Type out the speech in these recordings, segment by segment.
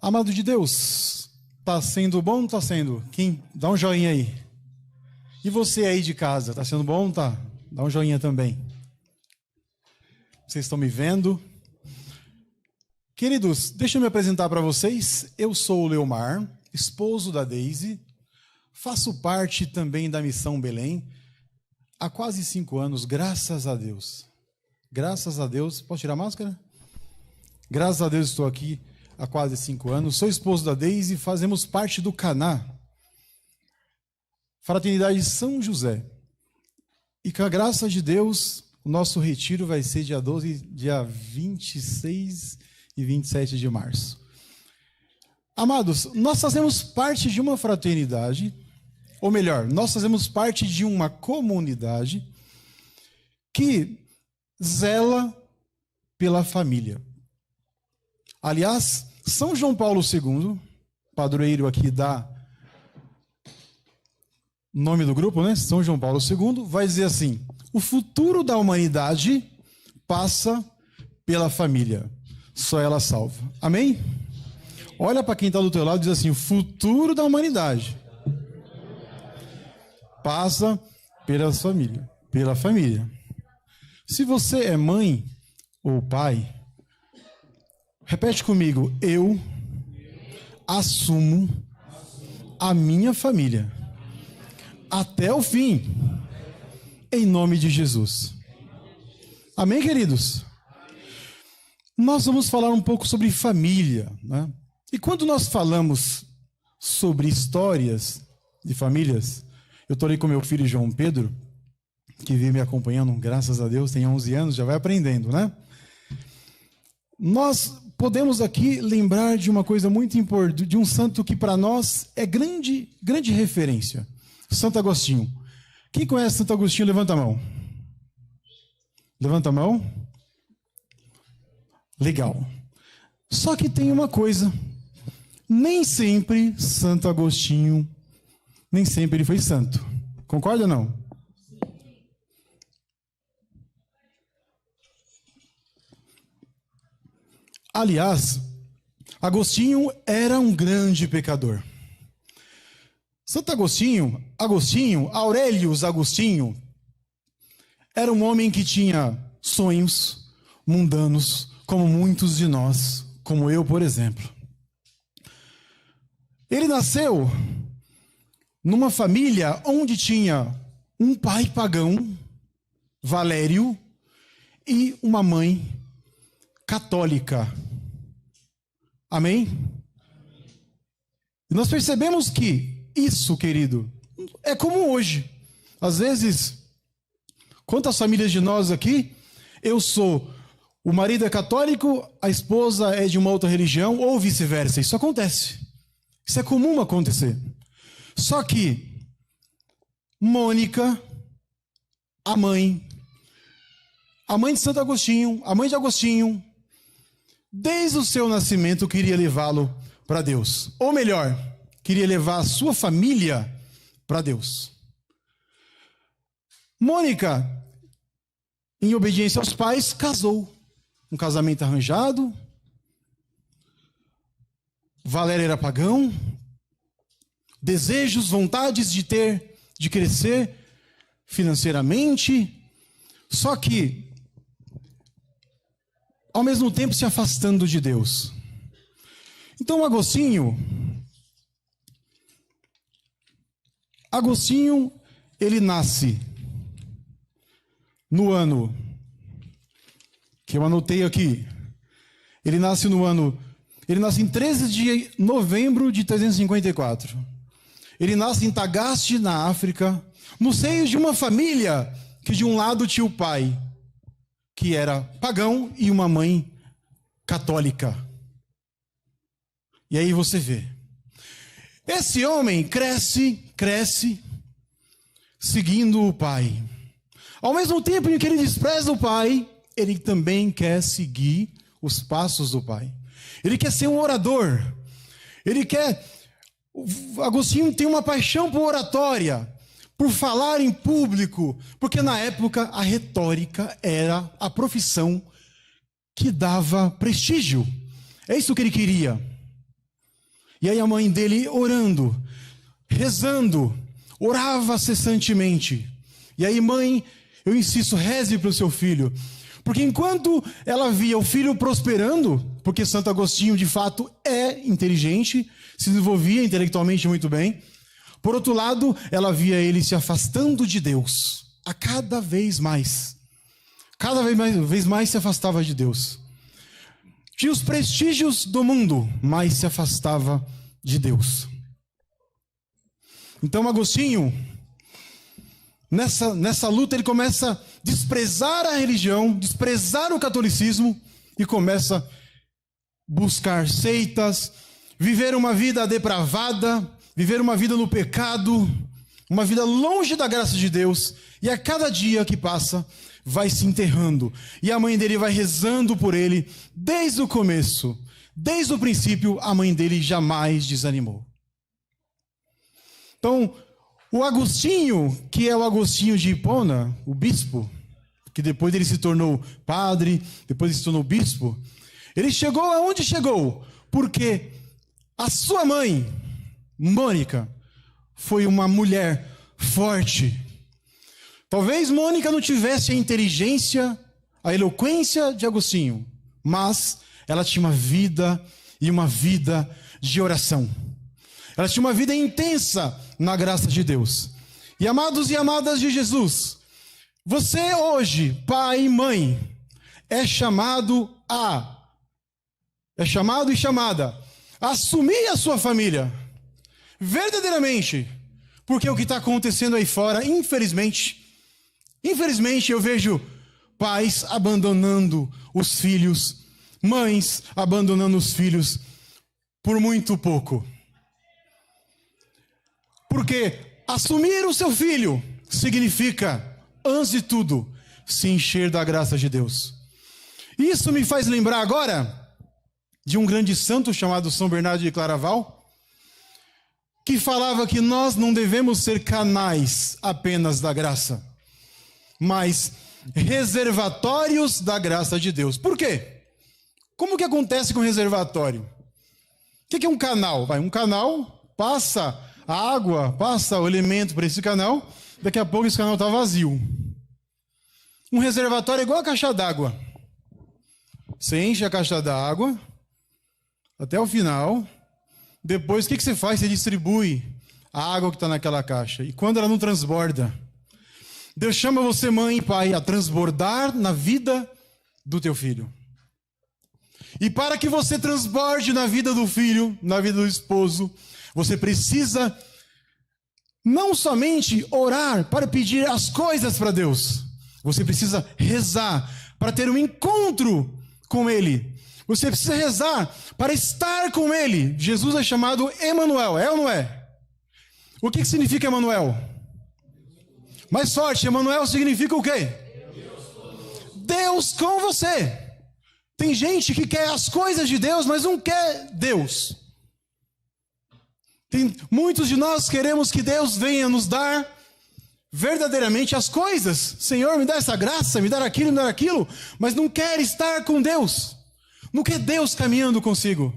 Amado de Deus, tá sendo bom ou não tá sendo? Quem? Dá um joinha aí. E você aí de casa, tá sendo bom ou não tá? Dá um joinha também. Vocês estão me vendo? Queridos, deixa eu me apresentar para vocês. Eu sou o Leomar, esposo da Deise. Faço parte também da Missão Belém há quase 5 anos, graças a Deus. Graças a Deus. Posso tirar a máscara? Graças a Deus estou aqui há quase 5 anos. Sou esposo da Deise e fazemos parte do Caná, Fraternidade São José. E com a graça de Deus, o nosso retiro vai ser dia 12, dia 26 e 27 de março. Amados, nós fazemos parte de uma fraternidade, ou melhor, nós fazemos parte de uma comunidade que zela pela família. Aliás, São João Paulo II, padroeiro aqui da nome do grupo, né? São João Paulo II, vai dizer assim: o futuro da humanidade passa pela família, só ela salva. Amém? Olha para quem está do teu lado e diz assim: o futuro da humanidade passa pela família. Se você é mãe ou pai, repete comigo: eu assumo a minha família até o fim, em nome de Jesus. Amém, queridos? Nós vamos falar um pouco sobre família, né? E quando nós falamos sobre histórias de famílias, eu estou ali com meu filho João Pedro, que vem me acompanhando, graças a Deus, tem 11 anos, já vai aprendendo, né? Nós podemos aqui lembrar de uma coisa muito importante, de um santo que para nós é grande referência. Santo Agostinho. Quem conhece Santo Agostinho, levanta a mão. Levanta a mão. Legal. Só que tem uma coisa. Nem sempre Santo Agostinho, nem sempre ele foi santo. Concorda ou não? Aliás, Agostinho era um grande pecador. Santo Agostinho, Aurelius Agostinho, era um homem que tinha sonhos mundanos, como muitos de nós, como eu, por exemplo. Ele nasceu numa família onde tinha um pai pagão, Valério, e uma mãe católica. Amém? E nós percebemos que isso, querido, é como hoje. Às vezes, quantas famílias de nós aqui, o marido é católico, a esposa é de uma outra religião, ou vice-versa. Isso acontece. Isso é comum acontecer. Só que Mônica, a mãe de Santo Agostinho, a mãe de Agostinho, desde o seu nascimento queria levá-lo para Deus. Ou melhor, queria levar a sua família para Deus. Mônica, em obediência aos pais, casou. Um casamento arranjado. Valério era pagão. Desejos, vontades de crescer financeiramente. Só que, ao mesmo tempo, se afastando de Deus. Então, Agostinho, ele nasce no ano que eu anotei aqui. Ele nasce em 13 de novembro de 354. Ele nasce em Tagaste, na África, no seio de uma família que de um lado tinha o pai, que era pagão, e uma mãe católica. E aí você vê. Esse homem cresce seguindo o pai. Ao mesmo tempo em que ele despreza o pai, ele também quer seguir os passos do pai. Ele quer ser um orador. Agostinho tem uma paixão por oratória, por falar em público, porque na época a retórica era a profissão que dava prestígio. É isso que ele queria. E aí a mãe dele orando, rezando, orava cessantemente. E aí, mãe, eu insisto, reze para o seu filho. Porque enquanto ela via o filho prosperando, porque Santo Agostinho de fato é inteligente, se desenvolvia intelectualmente muito bem, por outro lado, ela via ele se afastando de Deus, a cada vez mais. Cada vez mais se afastava de Deus. Tinha os prestígios do mundo, mas se afastava de Deus. Então Agostinho, nessa luta, ele começa a desprezar a religião, desprezar o catolicismo e começa a buscar seitas, viver uma vida depravada, viver uma vida no pecado, uma vida longe da graça de Deus, e a cada dia que passa, vai se enterrando. E a mãe dele vai rezando por ele, desde o começo, desde o princípio, a mãe dele jamais desanimou. Então, o Agostinho, que é o Agostinho de Hipona, o bispo, que depois ele se tornou padre, depois ele se tornou bispo, ele chegou aonde chegou, porque a sua mãe, Mônica, foi uma mulher forte. Talvez Mônica não tivesse a inteligência, a eloquência de Agostinho, mas ela tinha uma vida de oração. Ela tinha uma vida intensa na graça de Deus. E amados e amadas de Jesus, você hoje, pai e mãe, é chamado e chamada a assumir a sua família, verdadeiramente, porque o que está acontecendo aí fora, infelizmente eu vejo pais abandonando os filhos, mães abandonando os filhos por muito pouco. Porque assumir o seu filho significa, antes de tudo, se encher da graça de Deus. Isso me faz lembrar agora de um grande santo chamado São Bernardo de Claraval, que falava que nós não devemos ser canais apenas da graça, mas reservatórios da graça de Deus. Por quê? Como que acontece com o reservatório? O que é um canal? Um canal passa a água, passa o elemento para esse canal, daqui a pouco esse canal está vazio. Um reservatório é igual a caixa d'água. Você enche a caixa d'água até o final, depois o que você faz? Você distribui a água que está naquela caixa. E quando ela não transborda, Deus chama você, mãe e pai, a transbordar na vida do teu filho. E para que você transborde na vida do filho, na vida do esposo, você precisa não somente orar para pedir as coisas para Deus. Você precisa rezar para ter um encontro com Ele. Você precisa rezar para estar com Ele. Jesus é chamado Emanuel, é ou não é? O que significa Emanuel? Mais forte, Emanuel significa o quê? Deus com você. Tem gente que quer as coisas de Deus, mas não quer Deus. Muitos de nós queremos que Deus venha nos dar verdadeiramente as coisas. Senhor, me dá essa graça, me dá aquilo, me dá aquilo, mas não quer estar com Deus. Não quer Deus caminhando consigo.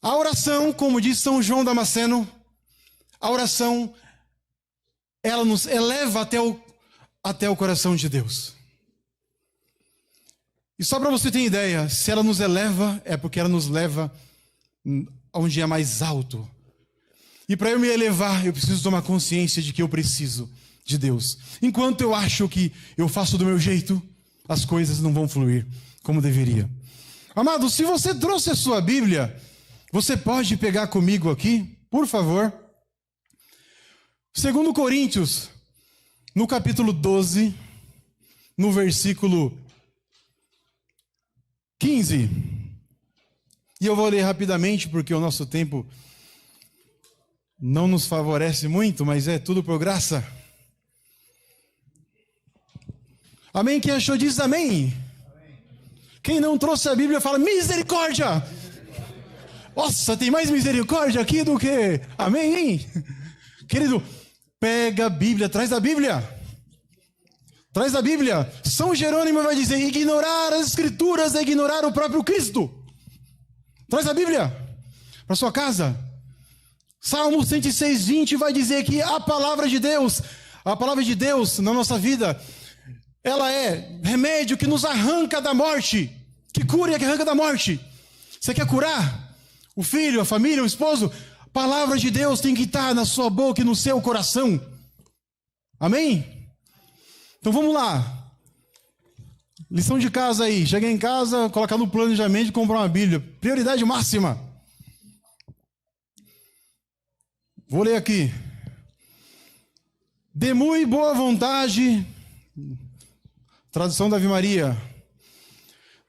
A oração, como diz São João Damasceno, a oração, ela nos eleva até o coração de Deus. E só para você ter ideia, se ela nos eleva, é porque ela nos leva onde é mais alto. E para eu me elevar, eu preciso tomar consciência de que eu preciso de Deus. Enquanto eu acho que eu faço do meu jeito, as coisas não vão fluir como deveria. Amado, se você trouxe a sua Bíblia, você pode pegar comigo aqui, por favor. 2 Coríntios, no capítulo 12, no versículo 15. E eu vou ler rapidamente, porque o nosso tempo não nos favorece muito, mas é tudo por graça. Amém? Quem achou diz amém. Quem não trouxe a Bíblia fala misericórdia. Nossa, tem mais misericórdia aqui do que... Amém, hein? Querido, pega a Bíblia, traz a Bíblia. Traz a Bíblia. São Jerônimo vai dizer, ignorar as Escrituras é ignorar o próprio Cristo. Traz a Bíblia. para sua casa. Salmo 106:20 vai dizer que a palavra de Deus na nossa vida, ela é remédio que nos arranca da morte, que cura e que arranca da morte. Você quer curar o filho, a família, o esposo? A palavra de Deus tem que estar na sua boca e no seu coração. Amém? Então vamos lá. Lição de casa aí. Chegar em casa, colocar no planejamento e comprar uma Bíblia. Prioridade máxima. Vou ler aqui. De muito boa vontade, tradução da Ave Maria.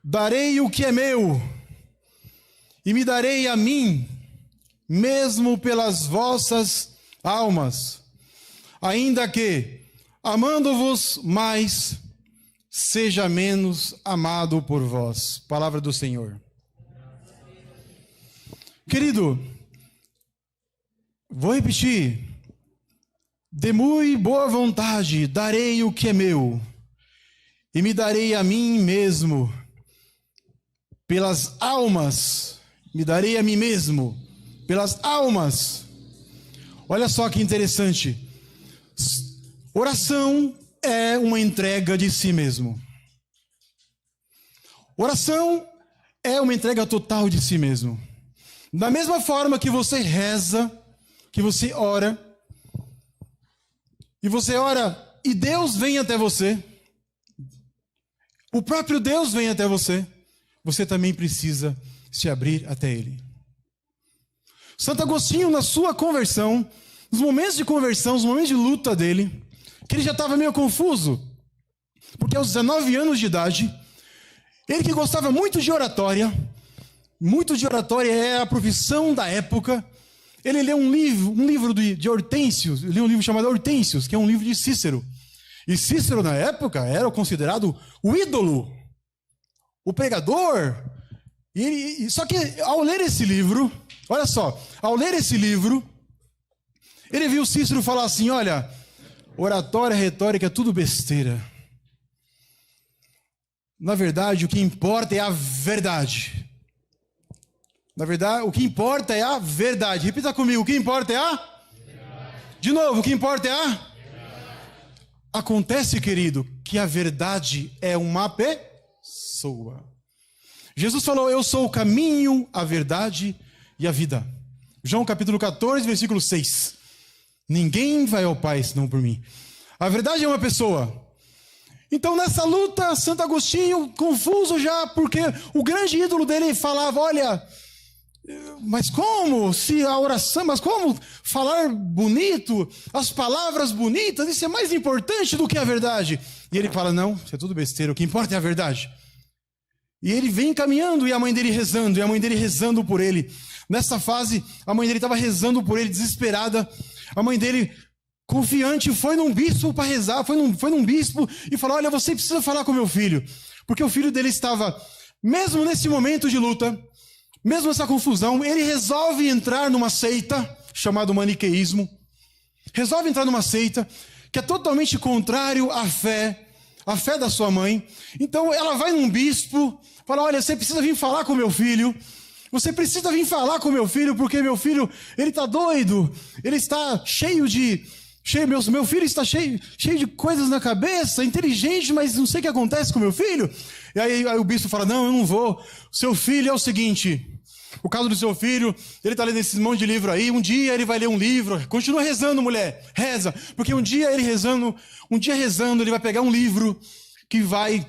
Darei o que é meu, e me darei a mim, mesmo pelas vossas almas. Ainda que, amando-vos mais, seja menos amado por vós. Palavra do Senhor. Querido, vou repetir. De muito boa vontade darei o que é meu, e me darei a mim mesmo, pelas almas, me darei a mim mesmo, pelas almas. Olha só que interessante. Oração é uma entrega de si mesmo. Oração é uma entrega total de si mesmo. Da mesma forma que você reza, que você ora, e Deus vem até você, o próprio Deus vem até você, você também precisa se abrir até Ele. Santo Agostinho, na sua conversão, nos momentos de conversão, nos momentos de luta dele, que ele já estava meio confuso, porque aos 19 anos de idade, ele que gostava muito de oratória é a profissão da época, ele leu um livro de Hortêncios, leu um livro chamado Hortêncios, que é um livro de Cícero. E Cícero, na época, era considerado o ídolo, o pregador. Só que, ao ler esse livro, olha só, ele viu Cícero falar assim, olha, oratória, retórica, é tudo besteira. Na verdade, o que importa é a verdade. Na verdade, o que importa é a verdade. Repita comigo, o que importa é a verdade. De novo, o que importa é a verdade. Acontece, querido, que a verdade é uma pessoa. Jesus falou, eu sou o caminho, a verdade e a vida. João capítulo 14, versículo 6. Ninguém vai ao Pai senão por mim. A verdade é uma pessoa. Então nessa luta, Santo Agostinho, confuso já, porque o grande ídolo dele falava, olha, mas como se a oração, mas como falar bonito, as palavras bonitas, isso é mais importante do que a verdade. E ele fala, não, isso é tudo besteira, o que importa é a verdade. E ele vem caminhando e a mãe dele rezando por ele. Nessa fase, a mãe dele estava rezando por ele, desesperada. A mãe dele, confiante, foi num bispo para rezar, foi num bispo e falou, olha, você precisa falar com meu filho. Porque o filho dele estava, mesmo nesse momento de luta, mesmo nessa confusão, ele resolve entrar numa seita chamada maniqueísmo. Resolve entrar numa seita que é totalmente contrário à fé da sua mãe. Então ela vai num bispo, fala, olha, você precisa vir falar com meu filho. Você precisa vir falar com meu filho, porque meu filho, ele está doido. Ele está meu filho está cheio de coisas na cabeça, inteligente, mas não sei o que acontece com meu filho. E aí o bispo fala, não, eu não vou. Seu filho é o seguinte, o caso do seu filho, ele está lendo esse monte de livro aí, um dia ele vai ler um livro, continua rezando, mulher, reza, porque um dia rezando, ele vai pegar um livro que vai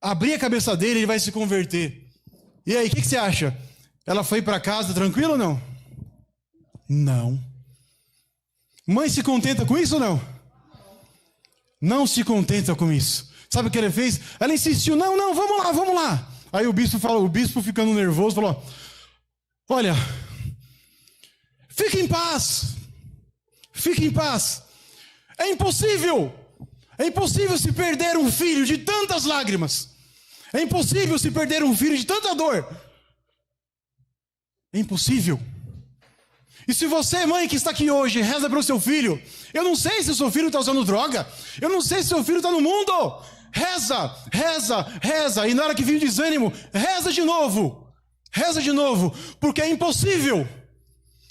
abrir a cabeça dele, ele vai se converter. E aí, o que você acha? Ela foi para casa tranquila ou não? Não. Mãe se contenta com isso ou não? Não se contenta com isso. Sabe o que ele fez? Ela insistiu, não, vamos lá. Aí o bispo ficando nervoso, falou, olha, fique em paz. É impossível se perder um filho de tantas lágrimas. É impossível se perder um filho de tanta dor. É impossível. E se você, mãe, que está aqui hoje, reza para o seu filho, eu não sei se o seu filho está usando droga, eu não sei se o seu filho está no mundo, reza, e na hora que vir o desânimo, reza de novo, Reza de novo, porque é impossível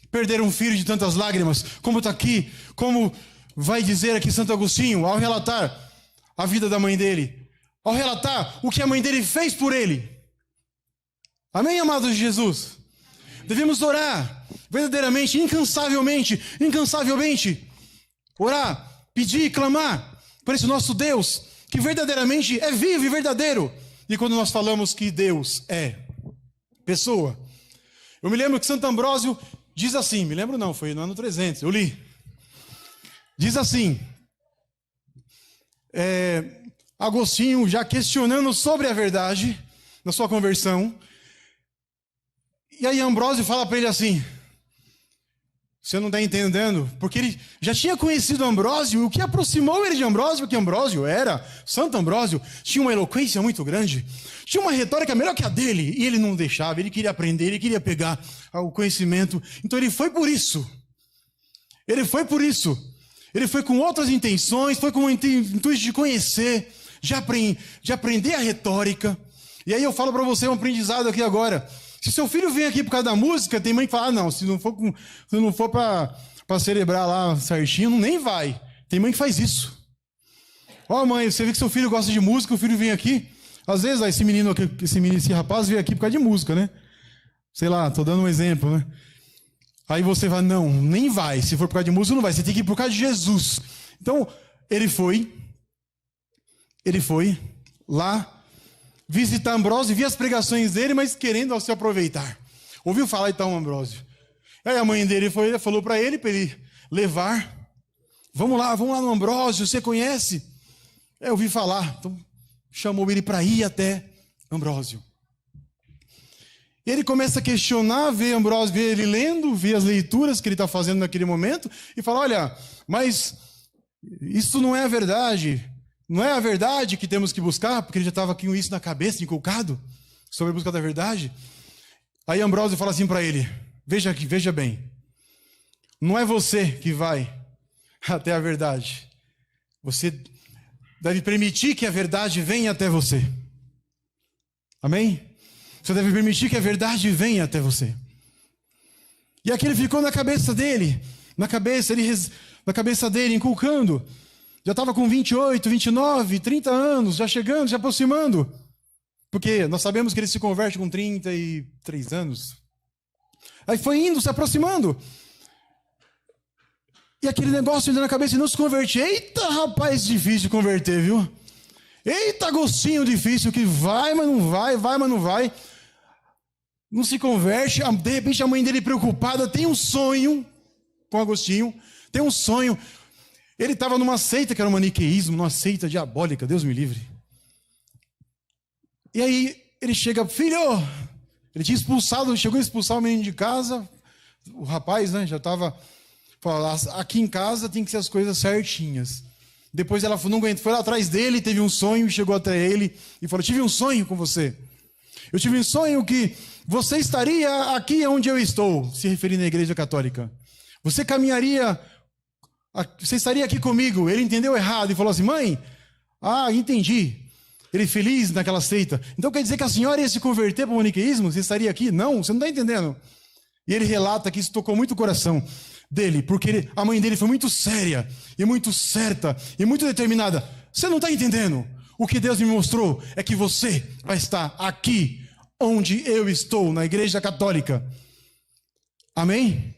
perder um filho de tantas lágrimas, como está aqui, como vai dizer aqui Santo Agostinho, ao relatar a vida da mãe dele, ao relatar o que a mãe dele fez por ele. Amém, amados de Jesus? Devemos orar verdadeiramente, incansavelmente, orar, pedir, clamar por esse nosso Deus, que verdadeiramente é vivo e verdadeiro. E quando nós falamos que Deus é pessoa, eu me lembro que Santo Ambrósio diz assim, me lembro não, foi no ano 300, eu li. Diz assim, Agostinho já questionando sobre a verdade na sua conversão, e aí Ambrósio fala para ele assim, você não está entendendo, porque ele já tinha conhecido Ambrósio, e o que aproximou ele de Ambrósio, porque Ambrósio Santo Ambrósio, tinha uma eloquência muito grande, tinha uma retórica melhor que a dele, e ele não deixava, ele queria aprender, ele queria pegar o conhecimento, então ele foi por isso, ele foi com outras intenções, foi com o intuito de conhecer, de aprender a retórica, e aí eu falo para você um aprendizado aqui agora. Se seu filho vem aqui por causa da música, tem mãe que fala, não, se não for para celebrar lá certinho, nem vai. Tem mãe que faz isso. Ó, mãe, você vê que seu filho gosta de música, o filho vem aqui. Às vezes, esse rapaz veio aqui por causa de música, né? Sei lá, tô dando um exemplo, né? Aí você vai, não, nem vai. Se for por causa de música, não vai. Você tem que ir por causa de Jesus. Então, ele foi lá visitar Ambrósio e via as pregações dele, mas querendo se aproveitar. Ouviu falar então Ambrósio? Aí a mãe dele falou para ele levar. Vamos lá no Ambrósio, você conhece? Eu ouvi falar, então chamou ele para ir até Ambrósio. E ele começa a questionar, vê Ambrósio, vê ele lendo, vê as leituras que ele está fazendo naquele momento, e fala, olha, mas isso não é a verdade. Não é a verdade que temos que buscar, porque ele já estava com isso na cabeça, inculcado, sobre a busca da verdade. Aí Ambrósio fala assim para ele, veja bem, não é você que vai até a verdade. Você deve permitir que a verdade venha até você. Amém? Você deve permitir que a verdade venha até você. E aquilo ficou na cabeça dele, na cabeça dele, inculcando. Já estava com 28, 29, 30 anos, já chegando, já aproximando. Porque nós sabemos que ele se converte com 33 anos. Aí foi indo, se aproximando. E aquele negócio indo na cabeça e não se converte. Eita, rapaz, difícil de converter, viu? Eita, Agostinho difícil, que vai, mas não vai, vai, mas não vai. Não se converte. De repente a mãe dele preocupada tem um sonho com Agostinho. Tem um sonho. Ele estava numa seita que era o maniqueísmo, numa seita diabólica, Deus me livre. E aí ele chega, filho, ele tinha chegou a expulsar o menino de casa, o rapaz, né, já estava, aqui em casa tem que ser as coisas certinhas. Depois ela não aguentou, foi lá atrás dele, teve um sonho, chegou até ele e falou, tive um sonho com você. Eu tive um sonho que você estaria aqui onde eu estou, se referindo à Igreja Católica. Você estaria aqui comigo. Ele entendeu errado e falou assim, mãe, entendi. Ele feliz naquela seita. Então quer dizer que a senhora ia se converter para o maniqueísmo? Você estaria aqui? Não, você não está entendendo. E ele relata que isso tocou muito o coração dele, porque a mãe dele foi muito séria, e muito certa, e muito determinada. Você não está entendendo? O que Deus me mostrou é que você vai estar aqui, onde eu estou, na Igreja Católica. Amém?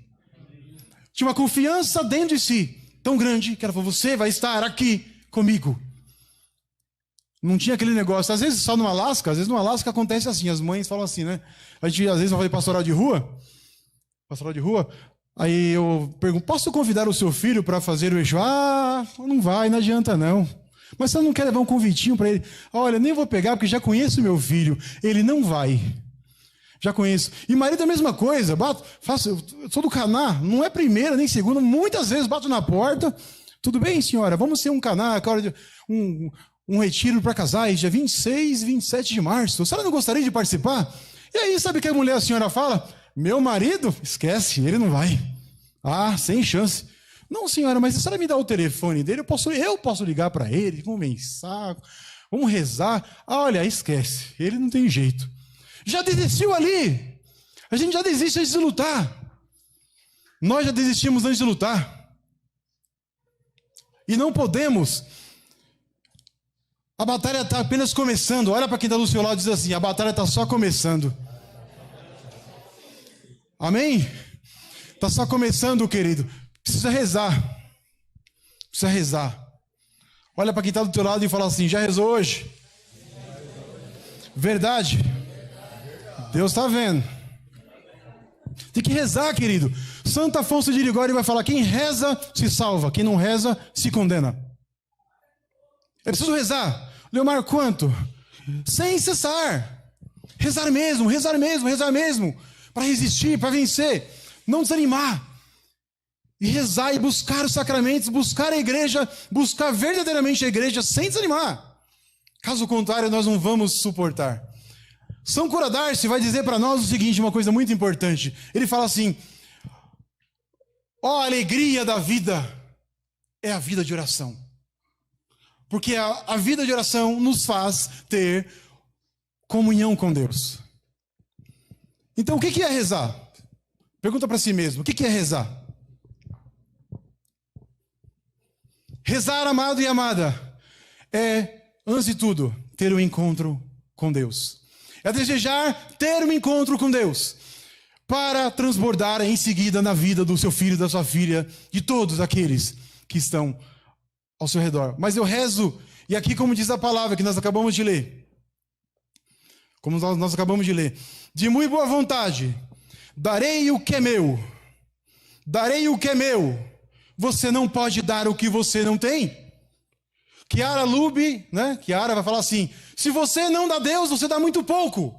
Tinha uma confiança dentro de si tão grande que ela falou, você vai estar aqui comigo. Não tinha aquele negócio, às vezes só no Alasca acontece assim, as mães falam assim, né? A gente às vezes vai fazer pastoral de rua, aí eu pergunto, posso convidar o seu filho para fazer o Exu? Não vai, não adianta não. Mas você não quer levar um convitinho para ele? Olha, nem vou pegar porque já conheço meu filho, ele não vai. Já conheço. E marido é a mesma coisa. Eu sou do Caná, não é primeira nem segunda, muitas vezes bato na porta. Tudo bem, senhora? Vamos ser um Caná, um retiro para casais, dia 26 e 27 de março. A senhora não gostaria de participar? E aí, sabe o que a senhora fala? Meu marido? Esquece, ele não vai. Sem chance. Não, senhora, mas se a senhora me dá o telefone dele, eu posso ligar para ele, conversar, vamos rezar. Olha, esquece, ele não tem jeito. Já desistiu ali. A gente já desiste antes de lutar. Nós já desistimos antes de lutar. E não podemos. A batalha está apenas começando. Olha para quem está do seu lado e diz assim: a batalha está só começando. Amém? Está só começando, querido. Precisa rezar. Precisa rezar. Olha para quem está do teu lado e fala assim: já rezou hoje? Verdade? Deus está vendo. Tem que rezar, querido. Santo Afonso de Ligório vai falar: quem reza se salva, quem não reza se condena. É preciso rezar. Leomar, quanto? Sem cessar. Rezar mesmo, rezar mesmo, rezar mesmo. Para resistir, para vencer. Não desanimar. E rezar e buscar os sacramentos, buscar a igreja, buscar verdadeiramente a igreja sem desanimar. Caso contrário, nós não vamos suportar. São Cura d'Ars vai dizer para nós o seguinte, uma coisa muito importante. Ele fala assim: ó, a alegria da vida é a vida de oração. Porque a vida de oração nos faz ter comunhão com Deus. Então, o que é rezar? Pergunta para si mesmo, o que é rezar? Rezar, amado e amada, é, antes de tudo, ter um encontro com Deus. É desejar ter um encontro com Deus, para transbordar em seguida na vida do seu filho, da sua filha, de todos aqueles que estão ao seu redor. Mas eu rezo, e aqui como diz a palavra que nós acabamos de ler, como nós acabamos de ler, de muito boa vontade, darei o que é meu, darei o que é meu. Você não pode dar o que você não tem. Chiara Lube, né? Chiara vai falar assim: se você não dá a Deus, você dá muito pouco.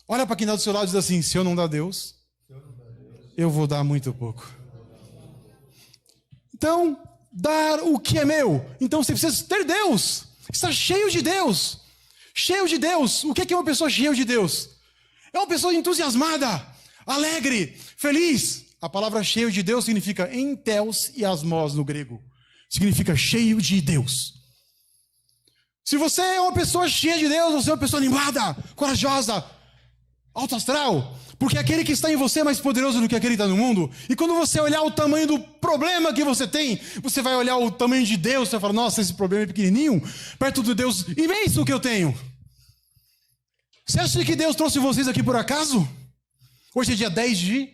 Olha para quem está do seu lado e diz assim: se eu não dar a Deus, eu vou dar muito pouco. Então, dar o que é meu. Então você precisa ter Deus. Está cheio de Deus. Cheio de Deus. O que é uma pessoa cheia de Deus? É uma pessoa entusiasmada, alegre, feliz. A palavra cheio de Deus significa enteos e asmos no grego. Significa cheio de Deus. Se você é uma pessoa cheia de Deus, você é uma pessoa animada, corajosa, alto astral, porque aquele que está em você é mais poderoso do que aquele que está no mundo. E quando você olhar o tamanho do problema que você tem, você vai olhar o tamanho de Deus, você vai falar: nossa, esse problema é pequenininho, perto do Deus imenso que eu tenho. Você acha que Deus trouxe vocês aqui por acaso? Hoje é dia 10 de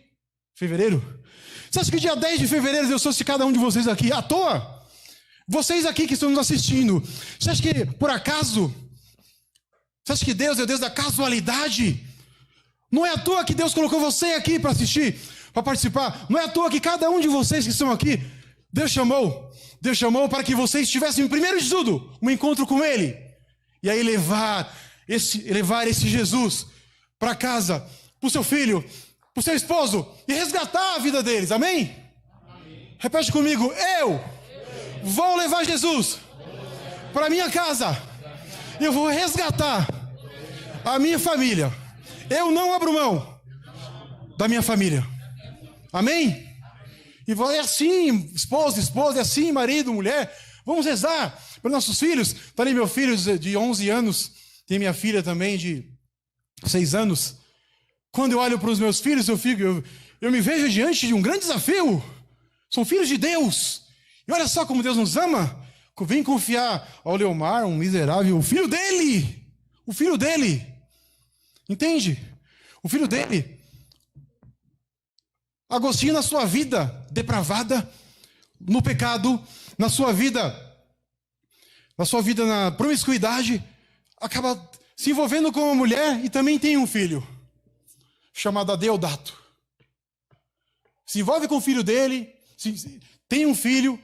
fevereiro. Você acha que dia 10 de fevereiro Deus trouxe cada um de vocês aqui à toa? Vocês aqui que estão nos assistindo, você acha que por acaso? Você acha que Deus é o Deus da casualidade? Não é à toa que Deus colocou você aqui para assistir, para participar. Não é à toa que cada um de vocês que estão aqui, Deus chamou para que vocês tivessem, primeiro de tudo, um encontro com Ele. E aí levar esse Jesus para casa, para o seu filho, para o seu esposo, e resgatar a vida deles, amém? Amém. Repete comigo: eu vou levar Jesus para minha casa. Eu vou resgatar a minha família. Eu não abro mão da minha família. Amém? E é assim, esposa, é assim, marido, mulher. Vamos rezar para nossos filhos. Está ali meu filho de 11 anos. Tem minha filha também de 6 anos. Quando eu olho para os meus filhos, eu me vejo diante de um grande desafio. São filhos de Deus. E olha só como Deus nos ama. Vem confiar ao Leomar, um miserável, o filho dele. O filho dele. Entende? O filho dele. Agostinho, na sua vida depravada, no pecado, na sua vida na promiscuidade, acaba se envolvendo com uma mulher e também tem um filho, chamado Adeodato. Se envolve com o filho dele, tem um filho,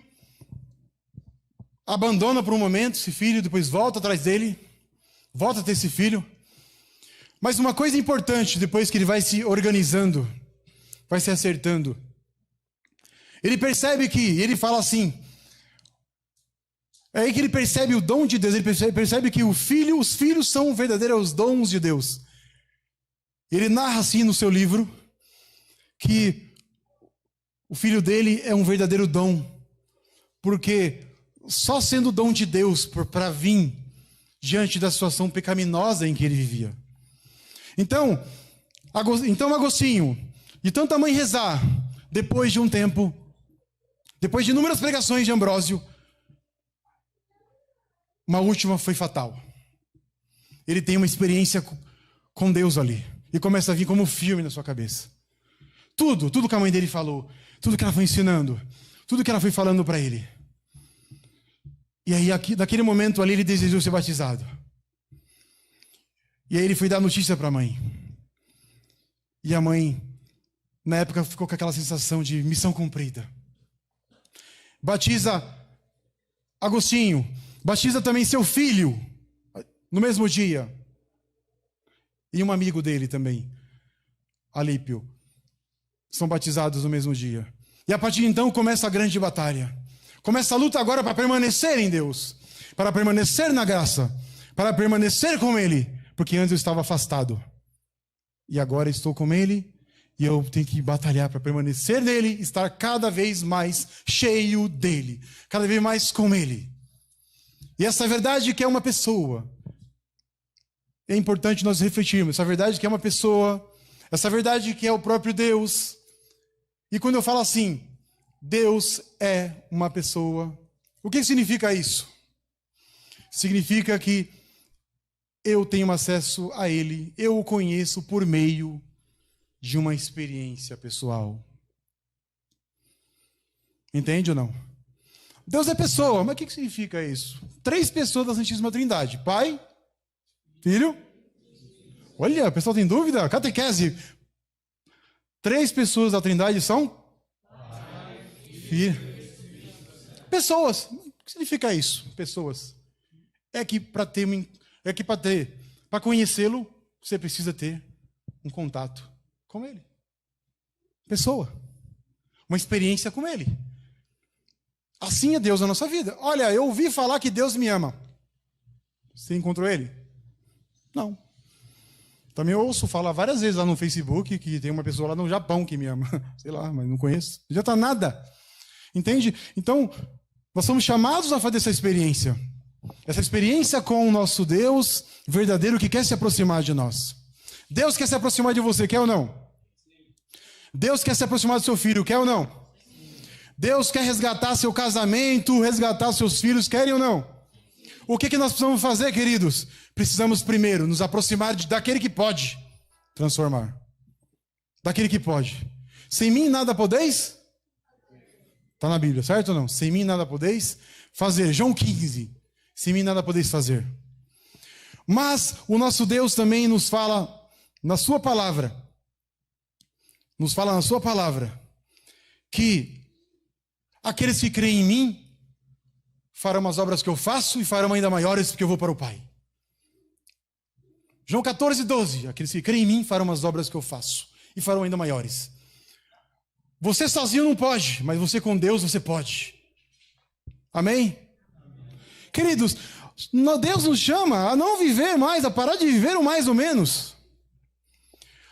abandona por um momento esse filho, depois volta atrás dele, volta a ter esse filho. Mas uma coisa importante, depois que ele vai se organizando, vai se acertando, ele percebe ele fala assim, é aí que ele percebe o dom de Deus, ele percebe que os filhos são verdadeiros dons de Deus. Ele narra assim no seu livro, que o filho dele é um verdadeiro dom, porque só sendo dom de Deus para vir diante da situação pecaminosa em que ele vivia. Então, Então Agostinho, de tanta mãe rezar, depois de um tempo, depois de inúmeras pregações de Ambrósio, uma última foi fatal. Ele tem uma experiência com Deus ali. E começa a vir como um filme na sua cabeça. Tudo que a mãe dele falou, tudo que ela foi ensinando, tudo que ela foi falando para ele. E aí, naquele momento ali, ele desejou ser batizado. E aí ele foi dar notícia para a mãe. E a mãe, na época, ficou com aquela sensação de missão cumprida. Batiza Agostinho, batiza também seu filho, no mesmo dia. E um amigo dele também, Alípio, são batizados no mesmo dia. E a partir de então começa a grande batalha. Começa a luta agora para permanecer em Deus, para permanecer na graça, para permanecer com Ele, porque antes eu estava afastado. E agora estou com Ele, e eu tenho que batalhar para permanecer nele, estar cada vez mais cheio dele, cada vez mais com Ele. E essa verdade que é uma pessoa, é importante nós refletirmos, essa verdade que é uma pessoa, essa verdade que é o próprio Deus. E quando eu falo assim, Deus é uma pessoa, o que significa isso? Significa que eu tenho acesso a Ele, eu o conheço por meio de uma experiência pessoal. Entende ou não? Deus é pessoa, mas o que significa isso? 3 pessoas da Santíssima Trindade, Pai, Filho. Olha, o pessoal tem dúvida? Catequese. 3 pessoas da Trindade são? Filho. Pessoas. O que significa isso? Pessoas. Para conhecê-lo, você precisa ter um contato com Ele. Pessoa. Uma experiência com Ele. Assim é Deus na nossa vida. Olha, eu ouvi falar que Deus me ama. Você encontrou Ele? Não. Também ouço falar várias vezes lá no Facebook que tem uma pessoa lá no Japão que me ama. Sei lá, mas não conheço. Não adianta nada. Entende? Então, nós somos chamados a fazer essa experiência. Essa experiência com o nosso Deus verdadeiro que quer se aproximar de nós. Deus quer se aproximar de você, quer ou não? Deus quer se aproximar do seu filho, quer ou não? Deus quer resgatar seu casamento, resgatar seus filhos, querem ou não? O que nós precisamos fazer, queridos? Precisamos primeiro nos aproximar daquele que pode transformar. Daquele que pode. Sem mim nada podeis? Está na Bíblia, certo ou não? Sem mim nada podeis fazer. João 15. Sem mim nada podeis fazer. Mas o nosso Deus também nos fala na sua palavra. Nos fala na sua palavra que aqueles que creem em mim farão as obras que eu faço e farão ainda maiores porque eu vou para o Pai. João 14, 12. Aqueles que creem em mim farão as obras que eu faço e farão ainda maiores. Você sozinho não pode, mas você com Deus você pode. Amém? Queridos, Deus nos chama a não viver mais, a parar de viver o mais ou menos.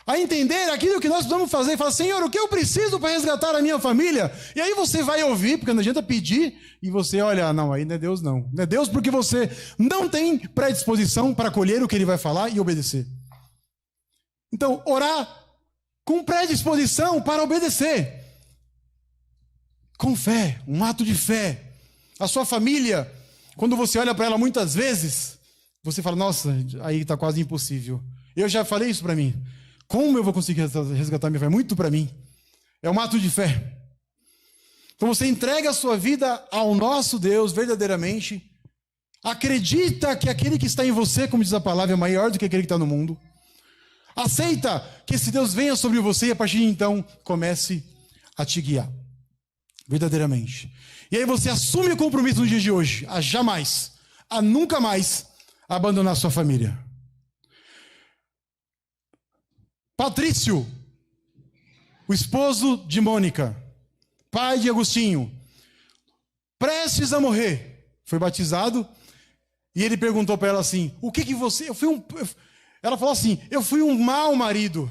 A entender aquilo que nós precisamos fazer e falar, Senhor, o que eu preciso para resgatar a minha família? E aí você vai ouvir, porque não adianta pedir, e você olha, não, aí não é Deus não. Não é Deus porque você não tem predisposição para acolher o que Ele vai falar e obedecer. Então, orar com predisposição para obedecer. Com fé, um ato de fé. A sua família, quando você olha para ela muitas vezes, você fala, nossa, aí está quase impossível. Eu já falei isso para mim. Como eu vou conseguir resgatar minha fé? Muito para mim. É um ato de fé. Então você entrega a sua vida ao nosso Deus verdadeiramente. Acredita que aquele que está em você, como diz a palavra, é maior do que aquele que está no mundo. Aceita que esse Deus venha sobre você e a partir de então comece a te guiar. Verdadeiramente. E aí você assume o compromisso no dia de hoje a jamais, a nunca mais abandonar sua família. Patrício, o esposo de Mônica, pai de Agostinho, prestes a morrer, foi batizado e ele perguntou para ela assim, o que você... Ela falou assim, eu fui um mau marido,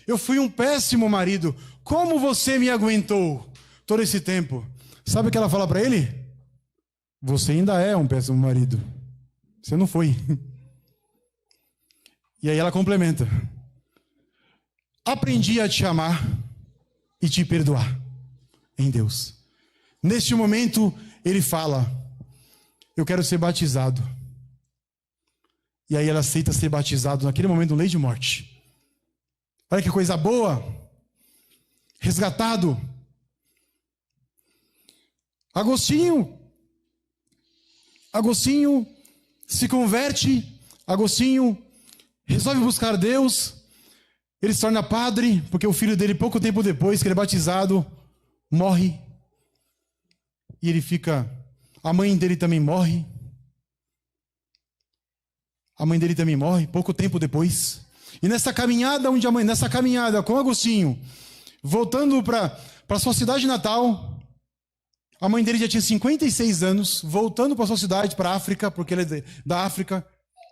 eu fui um péssimo marido, como você me aguentou todo esse tempo? Sabe o que ela fala para ele? Você ainda é um péssimo marido, você não foi. E aí ela complementa. aprendi a te amar e te perdoar em Deus. Neste momento, ele fala: eu quero ser batizado. E aí ela aceita ser batizado naquele momento, no leito de morte. Olha que coisa boa. Resgatado. Agostinho se converte. Agostinho resolve buscar Deus. Ele se torna padre, porque o filho dele, pouco tempo depois que ele é batizado, morre. E ele fica... A mãe dele também morre. A mãe dele também morre, pouco tempo depois. E nessa caminhada, nessa caminhada com Agostinho, voltando para sua cidade natal, a mãe dele já tinha 56 anos, voltando para sua cidade, para a África, porque ele é da África,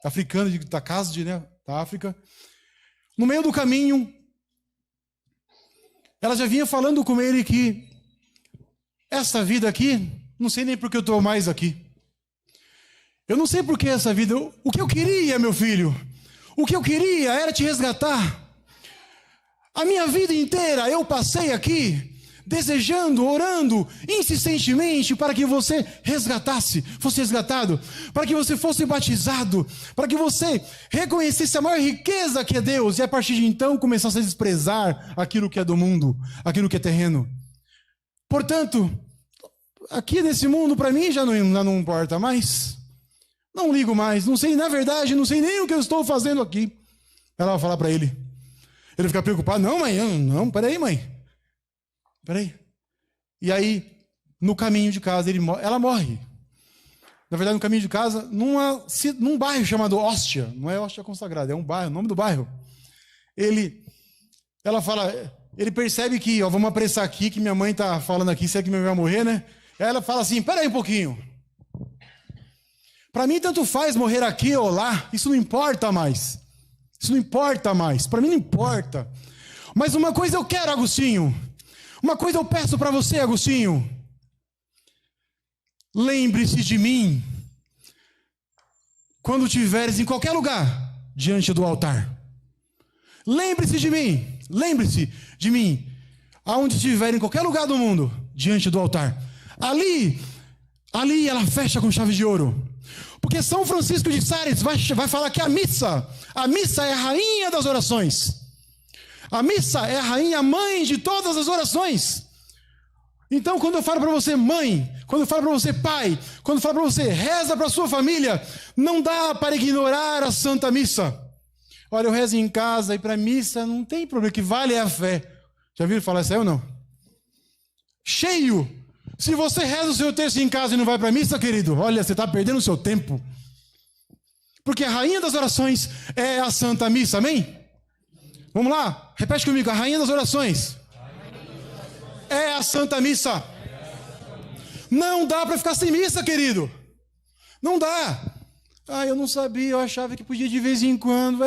africano, da casa da África. No meio do caminho, ela já vinha falando com ele que essa vida aqui, não sei nem por que eu estou mais aqui. Eu não sei por que essa vida... O que eu queria, meu filho? O que eu queria era te resgatar. A minha vida inteira eu passei aqui desejando, orando insistentemente para que você fosse resgatado, para que você fosse batizado, para que você reconhecesse a maior riqueza que é Deus e a partir de então começasse a desprezar aquilo que é do mundo, aquilo que é terreno. Portanto, aqui nesse mundo para mim já não importa mais. Não ligo mais, não sei, na verdade, não sei nem o que eu estou fazendo aqui. Ela vai falar para ele. Ele fica preocupado. Não, mãe, não, peraí, mãe. Peraí. E aí, no caminho de casa, ela morre. Na verdade, no caminho de casa, num bairro chamado Hóstia. Não é Hóstia Consagrada, é um bairro, o nome do bairro. Ela fala, ele percebe que, vamos apressar aqui, que minha mãe está falando aqui, se é que minha mãe vai morrer, né? Aí ela fala assim, peraí um pouquinho. Para mim, tanto faz morrer aqui ou lá, isso não importa mais. Isso não importa mais, para mim não importa. Mas uma coisa eu quero, Agostinho. Uma coisa eu peço para você, Agostinho. Lembre-se de mim quando estiveres em qualquer lugar diante do altar. Lembre-se de mim. Lembre-se de mim. Aonde estiver, em qualquer lugar do mundo, diante do altar. Ali ela fecha com chave de ouro. Porque São Francisco de Sales vai falar que a missa é a rainha das orações. A missa é a rainha, a mãe de todas as orações. Então, quando eu falo para você mãe, quando eu falo para você pai, quando eu falo para você reza para sua família, não dá para ignorar a Santa Missa. Olha, eu rezo em casa e para missa não tem problema, o que vale é a fé. Já viram falar isso aí ou não? Cheio. Se você reza o seu texto em casa e não vai para a missa, querido, olha, você está perdendo o seu tempo. Porque a rainha das orações é a Santa Missa, amém? Vamos lá, repete comigo, a rainha das orações é a Santa Missa. Não dá para ficar sem missa, querido. Não dá. Eu não sabia, eu achava que podia de vez em quando.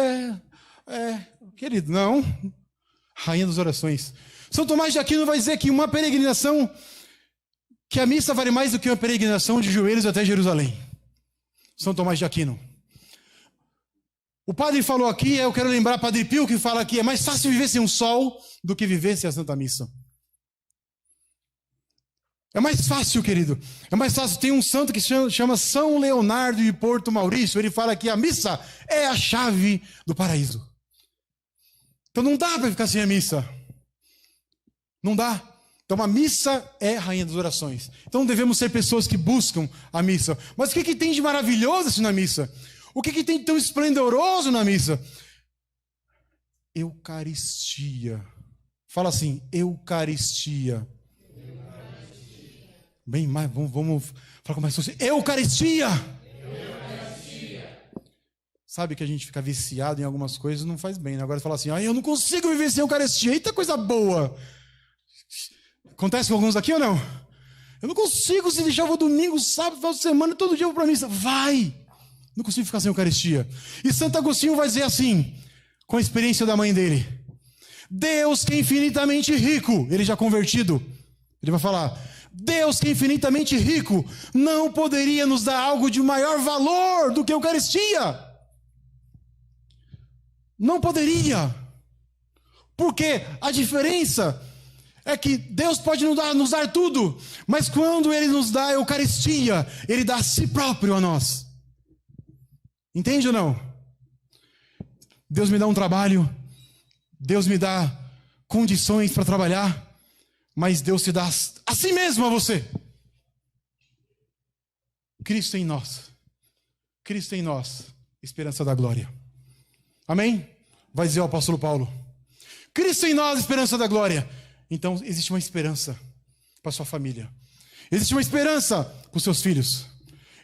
Querido, não. Rainha das orações. São Tomás de Aquino vai dizer que uma peregrinação... que a missa vale mais do que uma peregrinação de joelhos até Jerusalém. São Tomás de Aquino. O padre falou aqui, eu quero lembrar Padre Pio que fala aqui, é mais fácil viver sem um sol do que viver sem a Santa Missa. É mais fácil, querido. É mais fácil. Tem um santo que se chama São Leonardo de Porto Maurício. Ele fala que a missa é a chave do paraíso. Então não dá para ficar sem a missa. Não dá. Então a missa é a rainha das orações. Então devemos ser pessoas que buscam a missa. Mas o que tem de maravilhoso assim na missa? O que tem de tão esplendoroso na missa? Eucaristia. Fala assim, Eucaristia. Bem mais, vamos falar com mais força. Eucaristia! Eucaristia! Sabe que a gente fica viciado em algumas coisas não faz bem, né? Agora fala assim, eu não consigo viver sem Eucaristia. Eita coisa boa! Acontece com alguns aqui ou não? Eu não consigo, se deixar, eu vou domingo, sábado, final de semana, todo dia eu vou para a missa. Vai! Não consigo ficar sem Eucaristia. E Santo Agostinho vai dizer assim, com a experiência da mãe dele. Deus que é infinitamente rico, ele já convertido, ele vai falar, Deus que é infinitamente rico, não poderia nos dar algo de maior valor do que a Eucaristia. Não poderia. Porque a diferença é que Deus pode nos dar tudo, mas quando Ele nos dá a Eucaristia, Ele dá a si próprio a nós. Entende ou não? Deus me dá um trabalho, Deus me dá condições para trabalhar, mas Deus te dá a si mesmo a você. Cristo em nós. Cristo em nós, esperança da glória. Amém? Vai dizer o apóstolo Paulo. Cristo em nós, esperança da glória. Então, existe uma esperança para sua família. Existe uma esperança para os seus filhos.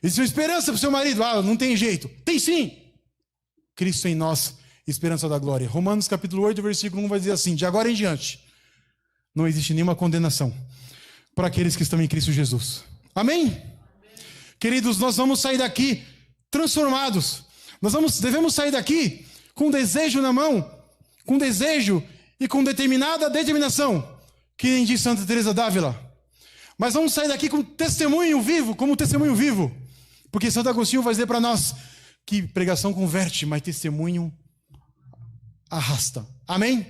Existe uma esperança para o seu marido. Ah, não tem jeito. Tem sim. Cristo em nós, esperança da glória. Romanos capítulo 8, versículo 1 vai dizer assim: de agora em diante, não existe nenhuma condenação para aqueles que estão em Cristo Jesus. Amém? Queridos, nós vamos sair daqui transformados. Devemos sair daqui com desejo na mão, com desejo e com determinada determinação, que nem diz Santa Teresa d'Ávila. Mas vamos sair daqui com testemunho vivo, como testemunho vivo. Porque Santo Agostinho vai dizer para nós que pregação converte, mas testemunho arrasta. Amém?